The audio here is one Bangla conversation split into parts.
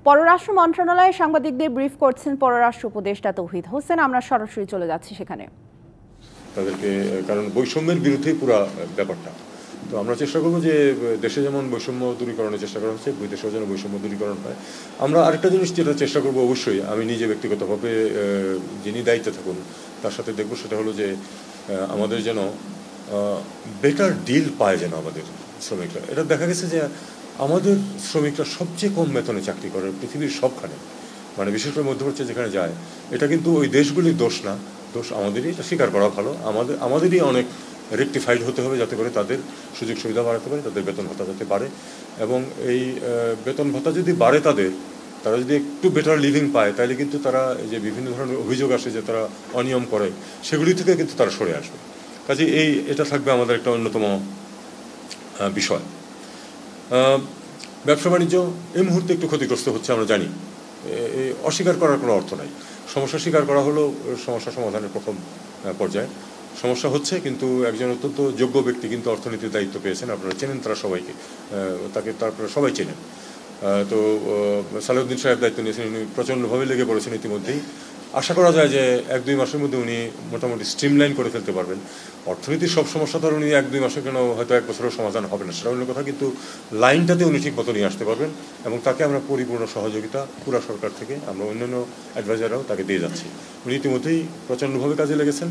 পররাষ্ট্র মন্ত্রণালয়ে সাংবাদিকদের ব্রিফ করছেন পররাষ্ট্র উপদেষ্টা তৌহিদ হোসেন। আমরা সরাসরি চলে যাচ্ছি সেখানে। তাদেরকে কারণ বৈষম্যের বিরুদ্ধে পুরো ব্যাপারটা, তো আমরা চেষ্টা করবো যে দেশে যেমন বৈষম্য দূরীকরণের চেষ্টা করা হচ্ছে, বিদেশেও যেন বৈষম্য দূরীকরণ হয়। আমরা আরেকটা জিনিস যেটা চেষ্টা করবো, অবশ্যই আমি নিজে ব্যক্তিগতভাবে যিনি দায়িত্বে থাকুন তার সাথে দেখবো, সেটা হলো যে আমাদের যেন বেটার ডিল পায় যেন আমাদের শ্রমিকরা। এটা দেখা গেছে যে আমাদের শ্রমিকরা সবচেয়ে কম বেতনে চাকরি করে পৃথিবীর সবখানে, মানে বিশেষ করে মধ্যপ্রাচ্য যেখানে যায়। এটা কিন্তু ওই দেশগুলির দোষ না, দোষ আমাদেরই। এটা স্বীকার করা ভালো। আমাদেরই অনেক রেকটিফাইড হতে হবে যাতে করে তাদের সুযোগ সুবিধা বাড়াতে পারে, তাদের বেতন ভাতা যাতে বাড়ে। এবং এই বেতন ভাতা যদি বাড়ে, তারা যদি একটু বেটার লিভিং পায়, তাহলে কিন্তু তারা যে বিভিন্ন ধরনের অভিযোগ আসে যে তারা অনিয়ম করে, সেগুলি থেকে কিন্তু তারা সরে আসবে। কাজে এটা থাকবে আমাদের একটা অন্যতম বিষয়। ব্যবসা বাণিজ্য এই মুহূর্তে একটু ক্ষতিগ্রস্ত হচ্ছে, আমরা জানি। অস্বীকার করার কোনো অর্থ নাই। সমস্যা স্বীকার করা হলো সমস্যা সমাধানের প্রথম পর্যায়ে। সমস্যা হচ্ছে, কিন্তু একজন অত্যন্ত যোগ্য ব্যক্তি কিন্তু অর্থনীতির দায়িত্ব পেয়েছেন, আপনারা চেনেন তারা সবাইকে, তারপরে সবাই চেনেন। তো সালাউদ্দিন সাহেব দায়িত্ব নিয়েছেন, উনি প্রচণ্ডভাবে লেগে পড়েছেন ইতিমধ্যেই। আশা করা যায় যে 1-2 মাসের মধ্যে উনি মোটামুটি স্ট্রিমলাইন করে ফেলতে পারবেন। অর্থনীতির সব সমস্যা তো উনি 1-2 মাসে কেন, হয়তো 1 বছরেও সমাধান হবে না, সেটা অন্য কথা, কিন্তু লাইনটাতে উনি ঠিক মতো নিয়ে আসতে পারবেন। এবং তাকে আমরা পরিপূর্ণ সহযোগিতা পুরা সরকার থেকে, আমরা অন্যান্য অ্যাডভাইজাররাও তাকে দিয়ে যাচ্ছি। উনি ইতিমধ্যেই প্রচণ্ডভাবে কাজে লেগেছেন।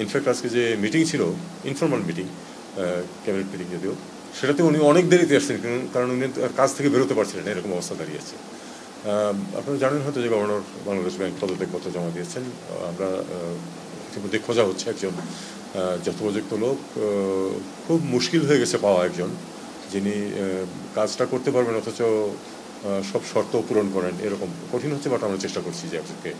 ইনফ্যাক্ট আজকে যে মিটিং ছিল, ইনফর্মাল মিটিং, ক্যাবিনেট মিটিং যদিও, সেটাতে উনি অনেক দেরিতে আসছেন, কারণ উনি কাজ থেকে বেরোতে পারছিলেন, এরকম অবস্থা দাঁড়িয়েছে। আপনারা জানেন হয়তো যে গভর্নর বাংলাদেশ ব্যাংক পদত্যাগপত্র জমা দিয়েছেন। আমরা ইতিমধ্যে খোঁজা হচ্ছে একজন যথোপযুক্ত লোক। খুব মুশকিল হয়ে গেছে পাওয়া একজন যিনি কাজটা করতে পারবেন অথচ সব শর্ত পূরণ করেন, এরকম কঠিন হচ্ছে। বাট আমরা চেষ্টা করছি যে একজনকে